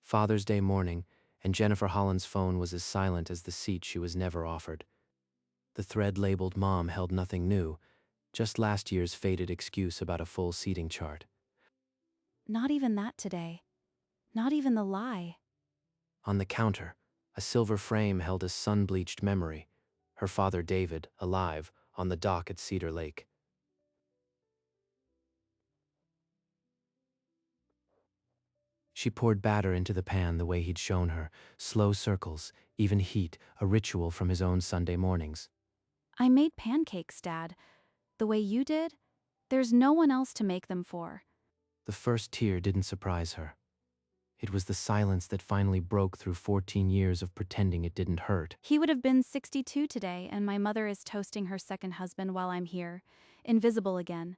Father's Day morning, and Jennifer Holland's phone was as silent as the seat she was never offered. The thread labeled Mom held nothing new, just last year's faded excuse about a full seating chart. Not even that today. Not even the lie. On the counter, a silver frame held a sun-bleached memory, her father David, alive, on the dock at Cedar Lake. She poured batter into the pan the way he'd shown her, slow circles, even heat, a ritual from his own Sunday mornings. I made pancakes, Dad. The way you did? There's no one else to make them for. The first tear didn't surprise her. It was the silence that finally broke through 14 years of pretending it didn't hurt. He would have been 62 today, and my mother is toasting her second husband while I'm here, invisible again.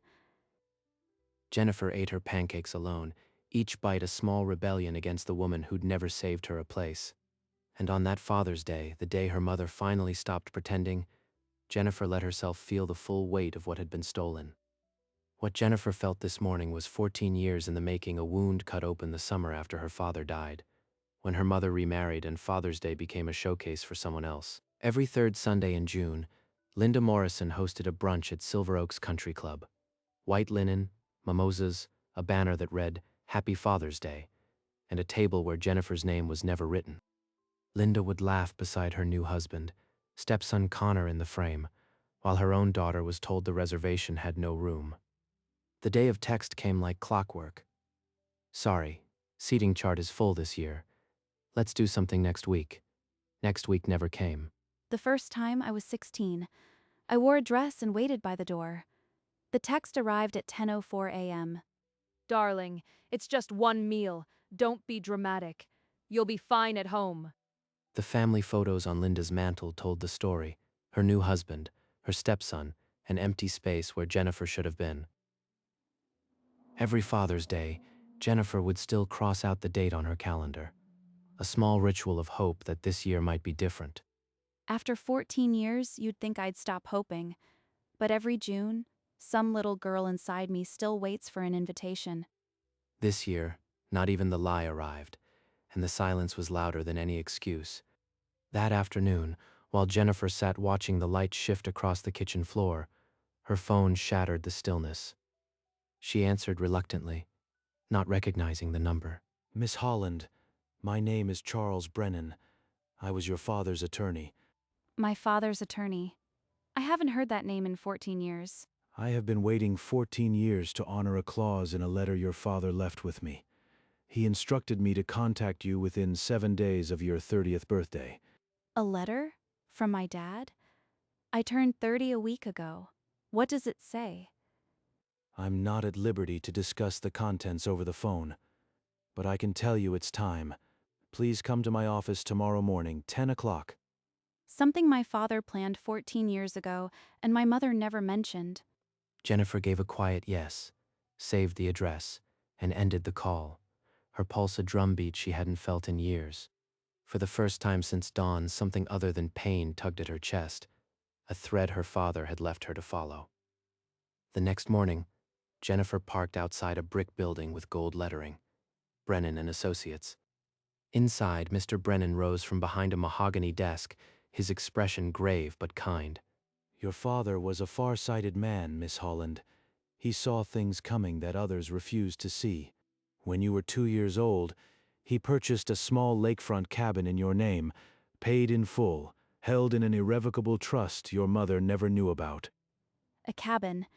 Jennifer ate her pancakes alone, each bite a small rebellion against the woman who'd never saved her a place. And on that Father's Day, the day her mother finally stopped pretending, Jennifer let herself feel the full weight of what had been stolen. What Jennifer felt this morning was 14 years in the making, a wound cut open the summer after her father died, when her mother remarried and Father's Day became a showcase for someone else. Every third Sunday in June, Linda Morrison hosted a brunch at Silver Oaks Country Club. White linen, mimosas, a banner that read, "Happy Father's Day," and a table where Jennifer's name was never written. Linda would laugh beside her new husband, stepson Connor in the frame, while her own daughter was told the reservation had no room. The day of text came like clockwork. "Sorry, seating chart is full this year. Let's do something next week." Next week never came. The first time I was 16. I wore a dress and waited by the door. The text arrived at 10:04 a.m. Darling, it's just one meal. Don't be dramatic. You'll be fine at home. The family photos on Linda's mantle told the story: her new husband, her stepson, an empty space where Jennifer should have been. Every Father's Day, Jennifer would still cross out the date on her calendar, a small ritual of hope that this year might be different. After 14 years, you'd think I'd stop hoping. But every June, some little girl inside me still waits for an invitation. This year, not even the lie arrived, and the silence was louder than any excuse. That afternoon, while Jennifer sat watching the light shift across the kitchen floor, her phone shattered the stillness. She answered reluctantly, not recognizing the number. Miss Holland, my name is Charles Brennan. I was your father's attorney. My father's attorney. I haven't heard that name in 14 years. I have been waiting 14 years to honor a clause in a letter your father left with me. He instructed me to contact you within 7 days of your 30th birthday. A letter? From my dad? I turned 30 a week ago. What does it say? I'm not at liberty to discuss the contents over the phone, but I can tell you it's time. Please come to my office tomorrow morning, 10 o'clock. Something my father planned 14 years ago, and my mother never mentioned. Jennifer gave a quiet yes, saved the address, and ended the call, her pulse a drumbeat she hadn't felt in years. For the first time since dawn, something other than pain tugged at her chest, a thread her father had left her to follow. The next morning, Jennifer parked outside a brick building with gold lettering, Brennan and Associates. Inside, Mr. Brennan rose from behind a mahogany desk, his expression grave but kind. Your father was a far-sighted man, Miss Holland. He saw things coming that others refused to see. When you were 2 years old, he purchased a small lakefront cabin in your name, paid in full, held in an irrevocable trust your mother never knew about. A cabin.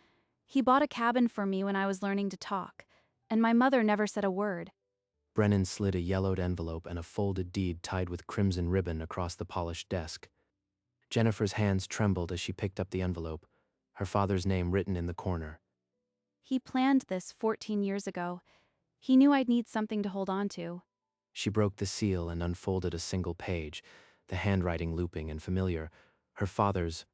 He bought a cabin for me when I was learning to talk, and my mother never said a word. Brennan slid a yellowed envelope and a folded deed tied with crimson ribbon across the polished desk. Jennifer's hands trembled as she picked up the envelope, her father's name written in the corner. He planned this 14 years ago. He knew I'd need something to hold on to. She broke the seal and unfolded a single page, the handwriting looping and familiar, her father's.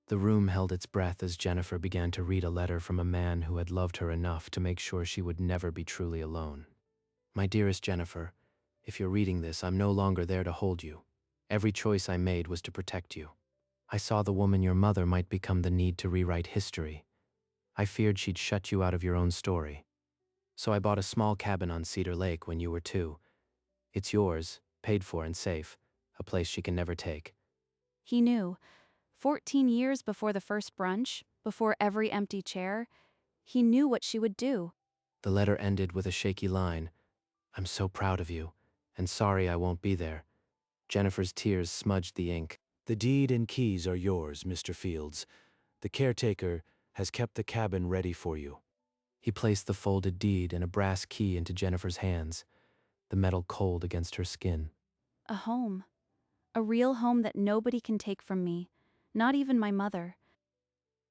The room held its breath as Jennifer began to read a letter from a man who had loved her enough to make sure she would never be truly alone. My dearest Jennifer, if you're reading this, I'm no longer there to hold you. Every choice I made was to protect you. I saw the woman your mother might become the need to rewrite history. I feared she'd shut you out of your own story. So I bought a small cabin on Cedar Lake when you were 2. It's yours, paid for and safe, a place she can never take. He knew. 14 years before the first brunch, before every empty chair, he knew what she would do. The letter ended with a shaky line. I'm so proud of you, and sorry I won't be there. Jennifer's tears smudged the ink. The deed and keys are yours, Mr. Fields. The caretaker has kept the cabin ready for you. He placed the folded deed and a brass key into Jennifer's hands, the metal cold against her skin. A home. A real home that nobody can take from me, not even my mother.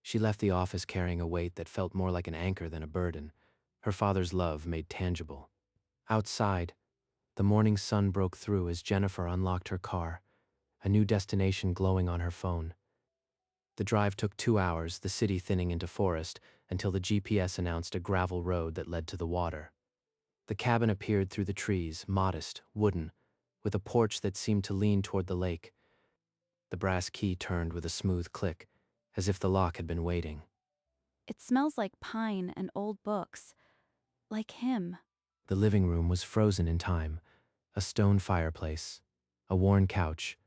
She left the office carrying a weight that felt more like an anchor than a burden, her father's love made tangible. Outside, the morning sun broke through as Jennifer unlocked her car, a new destination glowing on her phone. The drive took 2 hours, the city thinning into forest, until the GPS announced a gravel road that led to the water. The cabin appeared through the trees, modest, wooden, with a porch that seemed to lean toward the lake. The brass key turned with a smooth click, as if the lock had been waiting. It smells like pine and old books. Like him. The living room was frozen in time, a stone fireplace, a worn couch,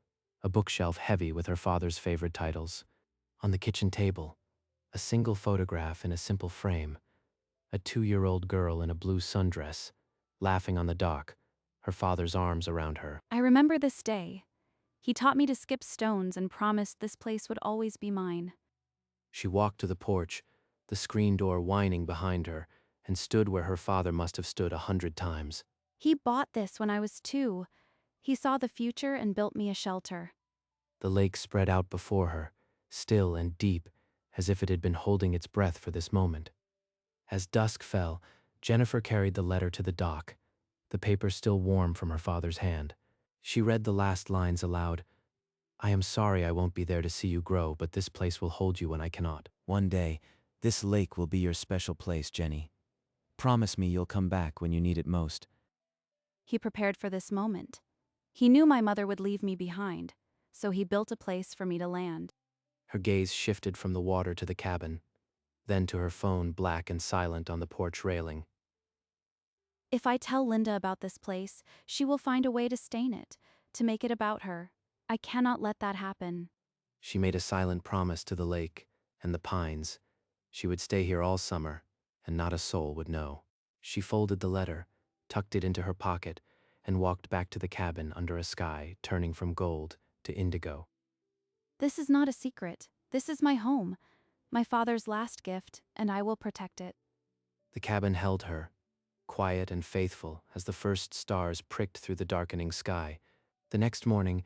a bookshelf heavy with her father's favorite titles. On the kitchen table, a single photograph in a simple frame, a 2-year-old girl in a blue sundress, laughing on the dock, her father's arms around her. I remember this day. He taught me to skip stones and promised this place would always be mine. She walked to the porch, the screen door whining behind her, and stood where her father must have stood 100 times. He bought this when I was 2. He saw the future and built me a shelter. The lake spread out before her, still and deep, as if it had been holding its breath for this moment. As dusk fell, Jennifer carried the letter to the dock, the paper still warm from her father's hand. She read the last lines aloud. I am sorry I won't be there to see you grow, but this place will hold you when I cannot. One day, this lake will be your special place, Jenny. Promise me you'll come back when you need it most. He prepared for this moment. He knew my mother would leave me behind, so he built a place for me to land. Her gaze shifted from the water to the cabin, then to her phone, black and silent on the porch railing. If I tell Linda about this place, she will find a way to stain it, to make it about her. I cannot let that happen. She made a silent promise to the lake and the pines. She would stay here all summer, and not a soul would know. She folded the letter, tucked it into her pocket, and walked back to the cabin under a sky turning from gold to indigo. This is not a secret. This is my home, my father's last gift, and I will protect it. The cabin held her, quiet and faithful as the first stars pricked through the darkening sky. The next morning,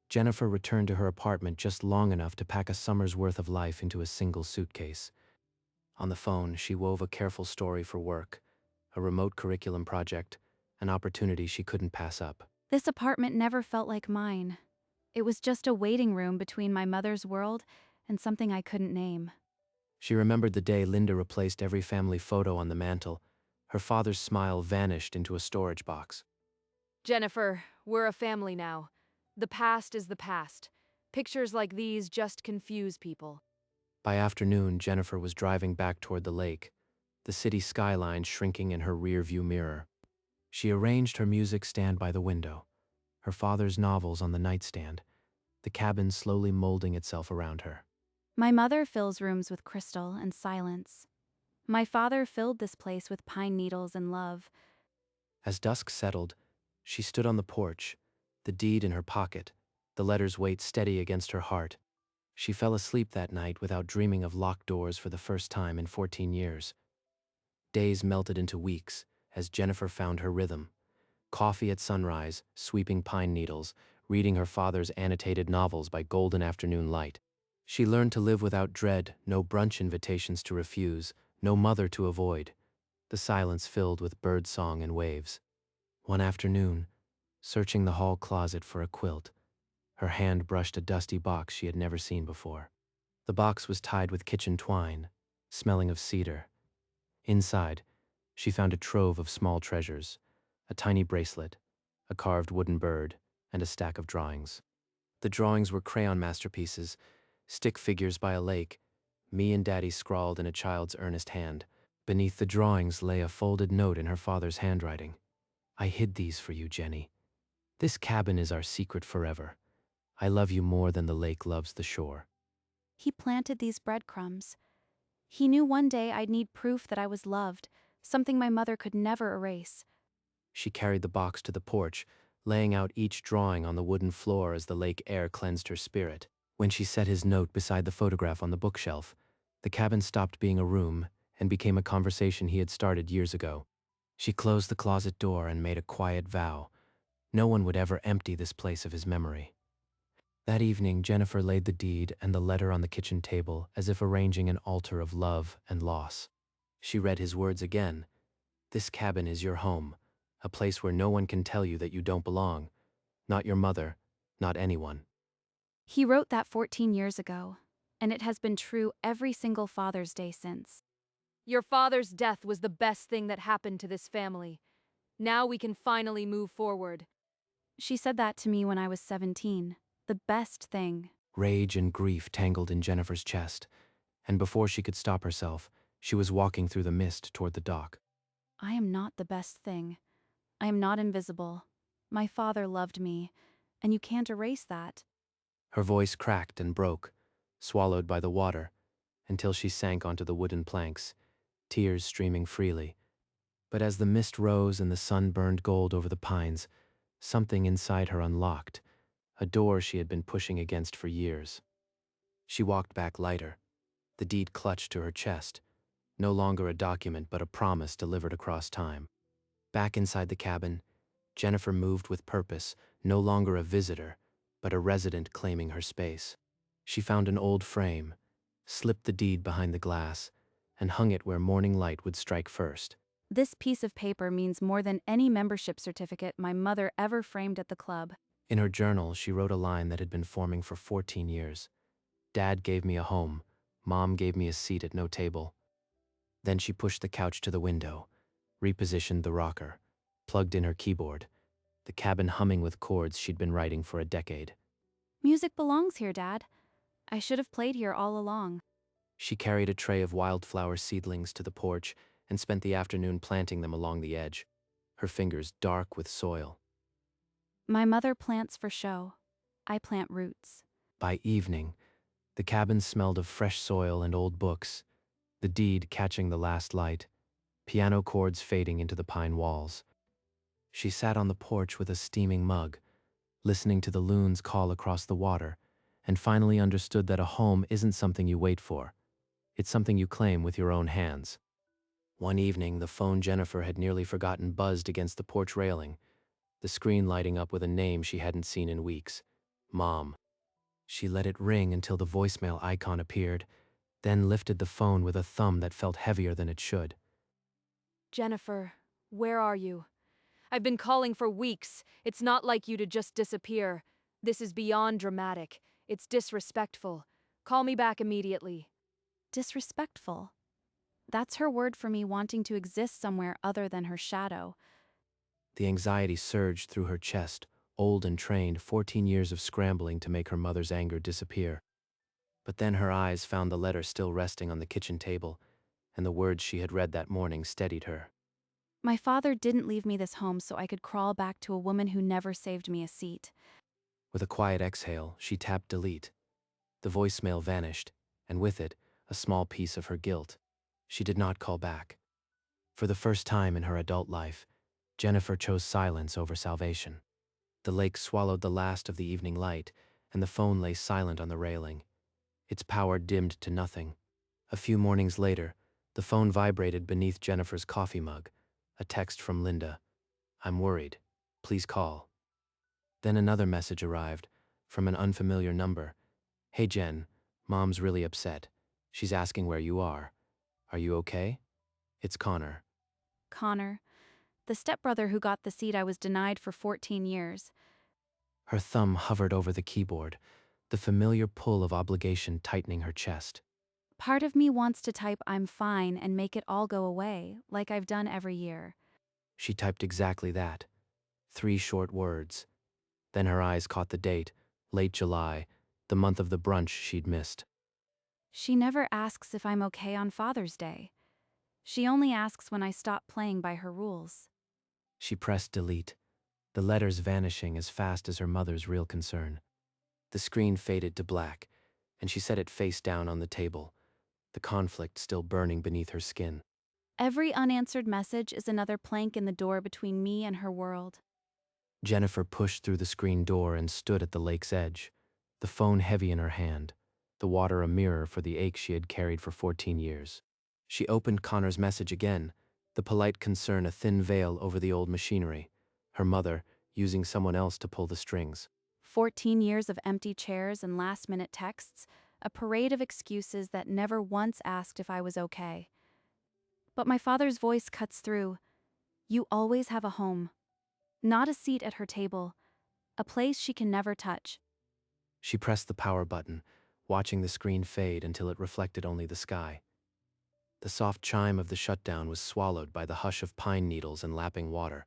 Jennifer returned to her apartment just long enough to pack a summer's worth of life into a single suitcase. On the phone, she wove a careful story for work, a remote curriculum project, an opportunity she couldn't pass up. This apartment never felt like mine. It was just a waiting room between my mother's world and something I couldn't name. She remembered the day Linda replaced every family photo on the mantel. Her father's smile vanished into a storage box. Jennifer, we're a family now. The past is the past. Pictures like these just confuse people. By afternoon, Jennifer was driving back toward the lake, the city skyline shrinking in her rear-view mirror. She arranged her music stand by the window, her father's novels on the nightstand, the cabin slowly molding itself around her. My mother fills rooms with crystal and silence. My father filled this place with pine needles and love. As dusk settled, she stood on the porch, the deed in her pocket, the letter's weight steady against her heart. She fell asleep that night without dreaming of locked doors for the first time in 14 years. Days melted into weeks as Jennifer found her rhythm. Coffee at sunrise, sweeping pine needles, reading her father's annotated novels by golden afternoon light. She learned to live without dread, no brunch invitations to refuse, no mother to avoid, the silence filled with bird song and waves. One afternoon, searching the hall closet for a quilt, her hand brushed a dusty box she had never seen before. The box was tied with kitchen twine, smelling of cedar. Inside, she found a trove of small treasures, a tiny bracelet, a carved wooden bird, and a stack of drawings. The drawings were crayon masterpieces, stick figures by a lake, me and Daddy scrawled in a child's earnest hand. Beneath the drawings lay a folded note in her father's handwriting. I hid these for you, Jenny. This cabin is our secret forever. I love you more than the lake loves the shore. He planted these breadcrumbs. He knew one day I'd need proof that I was loved, something my mother could never erase. She carried the box to the porch, laying out each drawing on the wooden floor as the lake air cleansed her spirit. When she set his note beside the photograph on the bookshelf, the cabin stopped being a room and became a conversation he had started years ago. She closed the closet door and made a quiet vow. No one would ever empty this place of his memory. That evening, Jennifer laid the deed and the letter on the kitchen table as if arranging an altar of love and loss. She read his words again. This cabin is your home, a place where no one can tell you that you don't belong. Not your mother, not anyone. He wrote that 14 years ago, and it has been true every single Father's Day since. Your father's death was the best thing that happened to this family. Now we can finally move forward. She said that to me when I was 17. The best thing. Rage and grief tangled in Jennifer's chest, and before she could stop herself, she was walking through the mist toward the dock. I am not the best thing. I am not invisible. My father loved me, and you can't erase that. Her voice cracked and broke, swallowed by the water, until she sank onto the wooden planks, tears streaming freely. But as the mist rose and the sun burned gold over the pines, something inside her unlocked, a door she had been pushing against for years. She walked back lighter, the deed clutched to her chest, no longer a document but a promise delivered across time. Back inside the cabin, Jennifer moved with purpose, no longer a visitor, but a resident claiming her space. She found an old frame, slipped the deed behind the glass, and hung it where morning light would strike first. This piece of paper means more than any membership certificate my mother ever framed at the club. In her journal, she wrote a line that had been forming for 14 years. Dad gave me a home. Mom gave me a seat at no table. Then she pushed the couch to the window, repositioned the rocker, plugged in her keyboard, the cabin humming with chords she'd been writing for a decade. Music belongs here, Dad. I should have played here all along. She carried a tray of wildflower seedlings to the porch and spent the afternoon planting them along the edge, her fingers dark with soil. My mother plants for show. I plant roots. By evening, the cabin smelled of fresh soil and old books, the deed catching the last light, piano chords fading into the pine walls. She sat on the porch with a steaming mug, listening to the loons call across the water, and finally understood that a home isn't something you wait for. It's something you claim with your own hands. One evening, the phone Jennifer had nearly forgotten buzzed against the porch railing, the screen lighting up with a name she hadn't seen in weeks. Mom. She let it ring until the voicemail icon appeared, then lifted the phone with a thumb that felt heavier than it should. Jennifer, where are you? I've been calling for weeks. It's not like you to just disappear. This is beyond dramatic. It's disrespectful. Call me back immediately. Disrespectful. That's her word for me wanting to exist somewhere other than her shadow. The anxiety surged through her chest, old and trained, 14 years of scrambling to make her mother's anger disappear. But then her eyes found the letter still resting on the kitchen table, and the words she had read that morning steadied her. My father didn't leave me this home so I could crawl back to a woman who never saved me a seat. With a quiet exhale, she tapped delete. The voicemail vanished, and with it, a small piece of her guilt. She did not call back. For the first time in her adult life, Jennifer chose silence over salvation. The lake swallowed the last of the evening light, and the phone lay silent on the railing. Its power dimmed to nothing. A few mornings later, the phone vibrated beneath Jennifer's coffee mug, a text from Linda. I'm worried. Please call. Then another message arrived, from an unfamiliar number. Hey Jen, Mom's really upset. She's asking where you are. Are you okay? It's Connor. Connor, the stepbrother who got the seat I was denied for 14 years. Her thumb hovered over the keyboard, the familiar pull of obligation tightening her chest. Part of me wants to type I'm fine and make it all go away, like I've done every year. She typed exactly that. 3 short words. Then her eyes caught the date, late July, the month of the brunch she'd missed. She never asks if I'm okay on Father's Day. She only asks when I stop playing by her rules. She pressed delete. the letters vanishing as fast as her mother's real concern. The screen faded to black, and she set it face down on the table, the conflict still burning beneath her skin. Every unanswered message is another plank in the door between me and her world. Jennifer pushed through the screen door and stood at the lake's edge, the phone heavy in her hand, the water a mirror for the ache she had carried for 14 years. She opened Connor's message again, the polite concern a thin veil over the old machinery, her mother using someone else to pull the strings. 14 years of empty chairs and last-minute texts, a parade of excuses that never once asked if I was okay. But my father's voice cuts through. You always have a home. Not a seat at her table, a place she can never touch. She pressed the power button, watching the screen fade until it reflected only the sky. The soft chime of the shutdown was swallowed by the hush of pine needles and lapping water.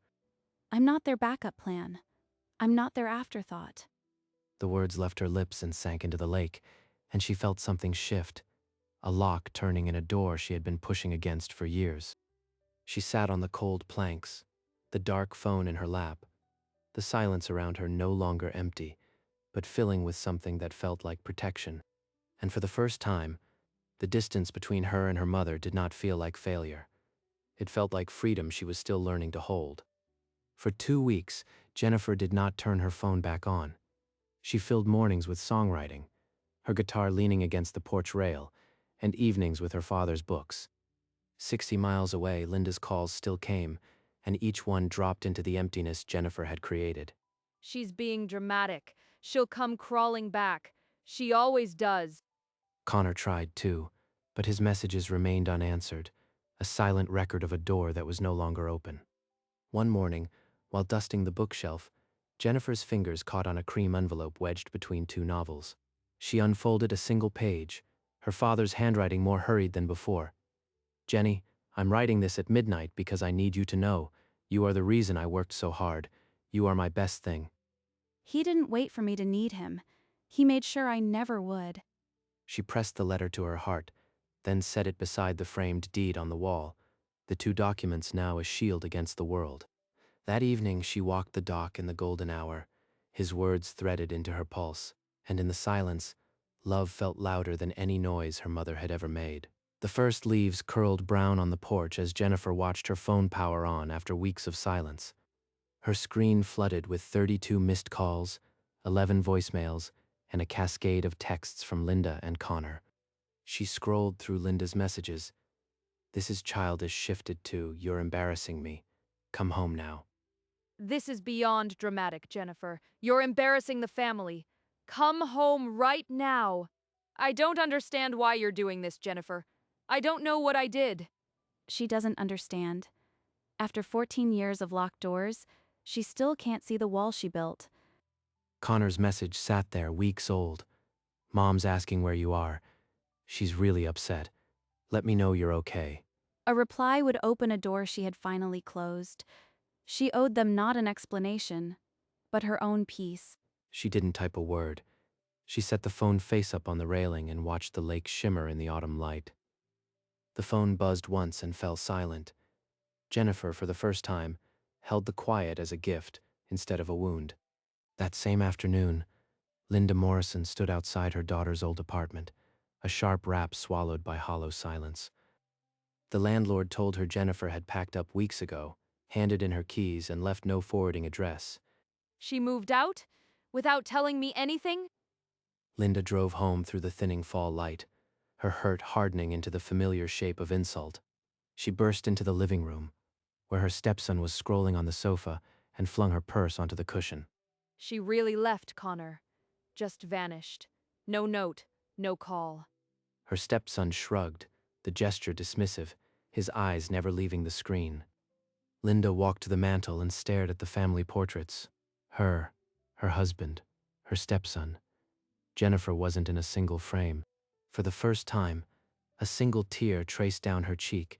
I'm not their backup plan. I'm not their afterthought. The words left her lips and sank into the lake, and she felt something shift, a lock turning in a door she had been pushing against for years. She sat on the cold planks, the dark phone in her lap, the silence around her no longer empty, but filling with something that felt like protection. And for the first time, the distance between her and her mother did not feel like failure. It felt like freedom she was still learning to hold. For 2 weeks, Jennifer did not turn her phone back on. She filled mornings with songwriting, her guitar leaning against the porch rail, and evenings with her father's books. 60 miles away, Linda's calls still came, and each one dropped into the emptiness Jennifer had created. She's being dramatic. She'll come crawling back. She always does. Connor tried too, but his messages remained unanswered, a silent record of a door that was no longer open. One morning, while dusting the bookshelf, Jennifer's fingers caught on a cream envelope wedged between 2 novels. She unfolded a single page, her father's handwriting more hurried than before. Jenny, I'm writing this at midnight because I need you to know. You are the reason I worked so hard. You are my best thing. He didn't wait for me to need him. He made sure I never would. She pressed the letter to her heart, then set it beside the framed deed on the wall, the 2 documents now a shield against the world. That evening she walked the dock in the golden hour, his words threaded into her pulse, and in the silence, love felt louder than any noise her mother had ever made. The first leaves curled brown on the porch as Jennifer watched her phone power on after weeks of silence. Her screen flooded with 32 missed calls, 11 voicemails, and a cascade of texts from Linda and Connor. She scrolled through Linda's messages. This is childish shifted to, you're embarrassing me. Come home now. This is beyond dramatic, Jennifer. You're embarrassing the family. Come home right now. I don't understand why you're doing this, Jennifer. I don't know what I did. She doesn't understand. After 14 years of locked doors, she still can't see the wall she built. Connor's message sat there, weeks old. Mom's asking where you are. She's really upset. Let me know you're okay. A reply would open a door she had finally closed. She owed them not an explanation, but her own peace. She didn't type a word. She set the phone face up on the railing and watched the lake shimmer in the autumn light. The phone buzzed once and fell silent. Jennifer, for the first time, held the quiet as a gift instead of a wound. That same afternoon, Linda Morrison stood outside her daughter's old apartment, a sharp rap swallowed by hollow silence. The landlord told her Jennifer had packed up weeks ago, handed in her keys, and left no forwarding address. She moved out? Without telling me anything? Linda drove home through the thinning fall light, her hurt hardening into the familiar shape of insult. She burst into the living room, where her stepson was scrolling on the sofa, and flung her purse onto the cushion. She really left, Connor. Just vanished. No note, no call. Her stepson shrugged, the gesture dismissive, his eyes never leaving the screen. Linda walked to the mantel and stared at the family portraits. Her husband, her stepson. Jennifer wasn't in a single frame. For the first time, a single tear traced down her cheek,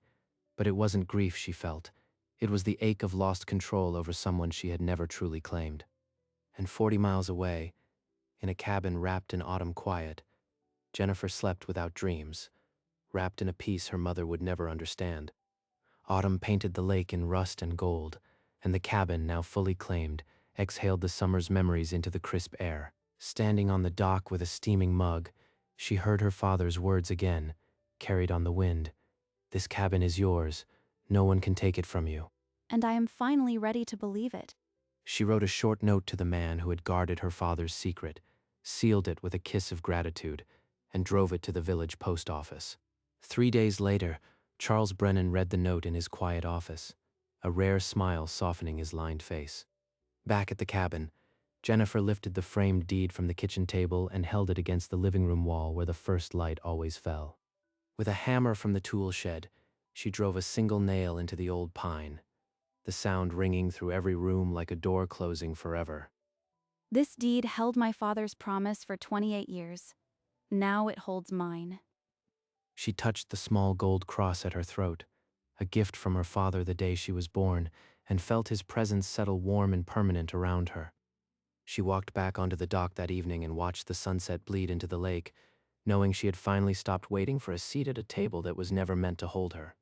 but it wasn't grief she felt. It was the ache of lost control over someone she had never truly claimed. And 40 miles away, in a cabin wrapped in autumn quiet, Jennifer slept without dreams, wrapped in a peace her mother would never understand. Autumn painted the lake in rust and gold, and the cabin, now fully claimed, exhaled the summer's memories into the crisp air. Standing on the dock with a steaming mug, she heard her father's words again, carried on the wind. "This cabin is yours. No one can take it from you." And I am finally ready to believe it. She wrote a short note to the man who had guarded her father's secret, sealed it with a kiss of gratitude, and drove it to the village post office. 3 days later, Charles Brennan read the note in his quiet office, a rare smile softening his lined face. Back at the cabin, Jennifer lifted the framed deed from the kitchen table and held it against the living room wall where the first light always fell. With a hammer from the tool shed, she drove a single nail into the old pine, the sound ringing through every room like a door closing forever. This deed held my father's promise for 28 years. Now it holds mine. She touched the small gold cross at her throat, a gift from her father the day she was born, and felt his presence settle warm and permanent around her. She walked back onto the dock that evening and watched the sunset bleed into the lake, knowing she had finally stopped waiting for a seat at a table that was never meant to hold her.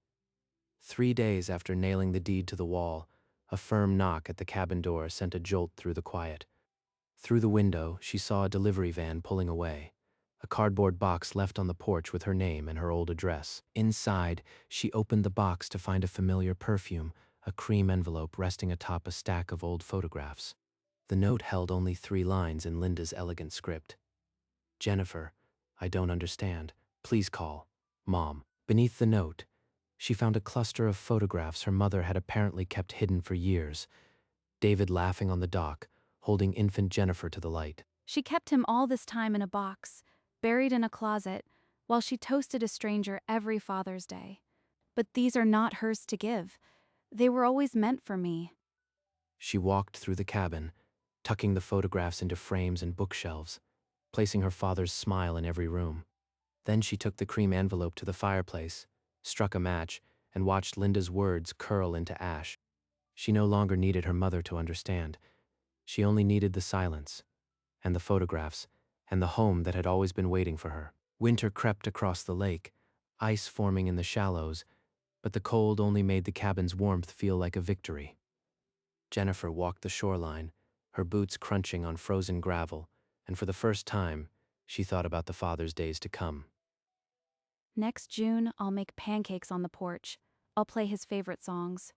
3 days after nailing the deed to the wall, a firm knock at the cabin door sent a jolt through the quiet. Through the window, she saw a delivery van pulling away, a cardboard box left on the porch with her name and her old address. Inside, she opened the box to find a familiar perfume, a cream envelope resting atop a stack of old photographs. The note held only 3 lines in Linda's elegant script. "Jennifer, I don't understand. Please call. Mom." Beneath the note, she found a cluster of photographs her mother had apparently kept hidden for years. David laughing on the dock, holding infant Jennifer to the light. She kept him all this time in a box, buried in a closet, while she toasted a stranger every Father's Day. But these are not hers to give. They were always meant for me. She walked through the cabin, tucking the photographs into frames and bookshelves, placing her father's smile in every room. Then she took the cream envelope to the fireplace, struck a match, and watched Linda's words curl into ash. She no longer needed her mother to understand. She only needed the silence, and the photographs, and the home that had always been waiting for her. Winter crept across the lake, ice forming in the shallows, but the cold only made the cabin's warmth feel like a victory. Jennifer walked the shoreline, her boots crunching on frozen gravel, and for the first time, she thought about the Father's days to come. Next June, I'll make pancakes on the porch. I'll play his favorite songs.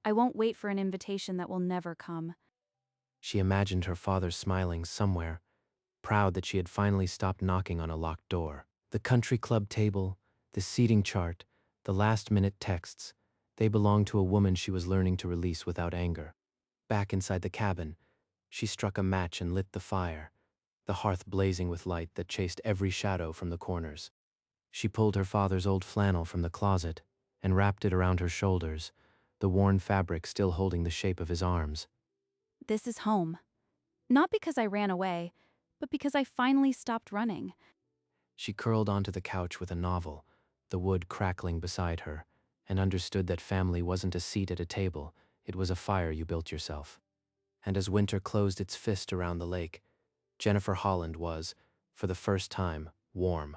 I won't wait for an invitation that will never come. She imagined her father smiling somewhere, proud that she had finally stopped knocking on a locked door. The country club table, the seating chart, the last-minute texts, they belonged to a woman she was learning to release without anger. Back inside the cabin, she struck a match and lit the fire, the hearth blazing with light that chased every shadow from the corners. She pulled her father's old flannel from the closet and wrapped it around her shoulders, the worn fabric still holding the shape of his arms. This is home. Not because I ran away, but because I finally stopped running. She curled onto the couch with a novel, the wood crackling beside her, and understood that family wasn't a seat at a table, it was a fire you built yourself. And as winter closed its fist around the lake, Jennifer Holland was, for the first time, warm.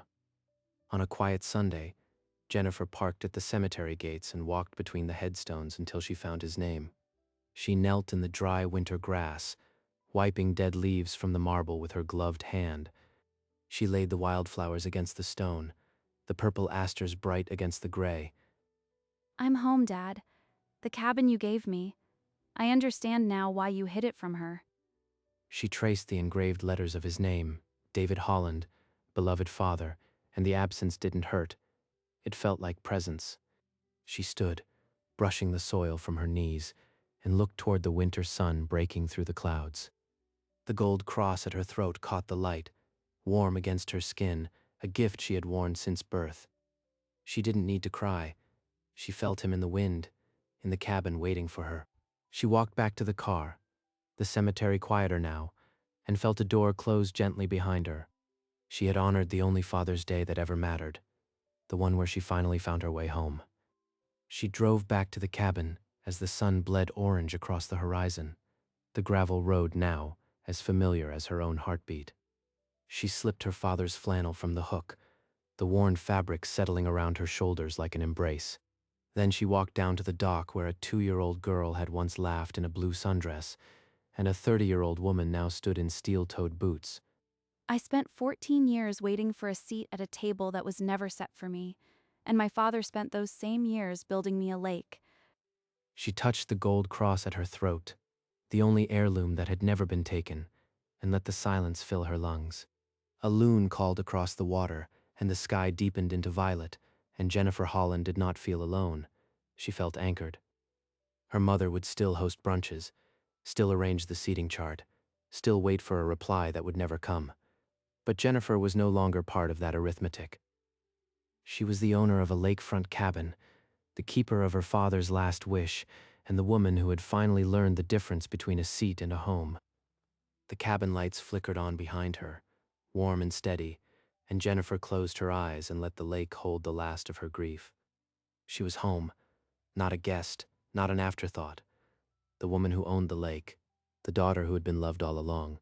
On a quiet Sunday, Jennifer parked at the cemetery gates and walked between the headstones until she found his name. She knelt in the dry winter grass, wiping dead leaves from the marble with her gloved hand. She laid the wildflowers against the stone, the purple asters bright against the gray. I'm home, Dad. The cabin you gave me. I understand now why you hid it from her. She traced the engraved letters of his name, David Holland, beloved father, and the absence didn't hurt. It felt like presence. She stood, brushing the soil from her knees, and looked toward the winter sun breaking through the clouds. The gold cross at her throat caught the light, warm against her skin, a gift she had worn since birth. She didn't need to cry. She felt him in the wind, in the cabin waiting for her. She walked back to the car, the cemetery quieter now, and felt a door close gently behind her. She had honored the only Father's Day that ever mattered, the one where she finally found her way home. She drove back to the cabin as the sun bled orange across the horizon, the gravel road now as familiar as her own heartbeat. She slipped her father's flannel from the hook, the worn fabric settling around her shoulders like an embrace. Then she walked down to the dock where a 2-year-old girl had once laughed in a blue sundress, and a 30-year-old woman now stood in steel-toed boots. I spent 14 years waiting for a seat at a table that was never set for me, and my father spent those same years building me a lake. She touched the gold cross at her throat, the only heirloom that had never been taken, and let the silence fill her lungs. A loon called across the water, and the sky deepened into violet, and Jennifer Holland did not feel alone. She felt anchored. Her mother would still host brunches, still arrange the seating chart, still wait for a reply that would never come. But Jennifer was no longer part of that arithmetic. She was the owner of a lakefront cabin, the keeper of her father's last wish, and the woman who had finally learned the difference between a seat and a home. The cabin lights flickered on behind her, warm and steady, and Jennifer closed her eyes and let the lake hold the last of her grief. She was home, not a guest, not an afterthought. The woman who owned the lake, the daughter who had been loved all along.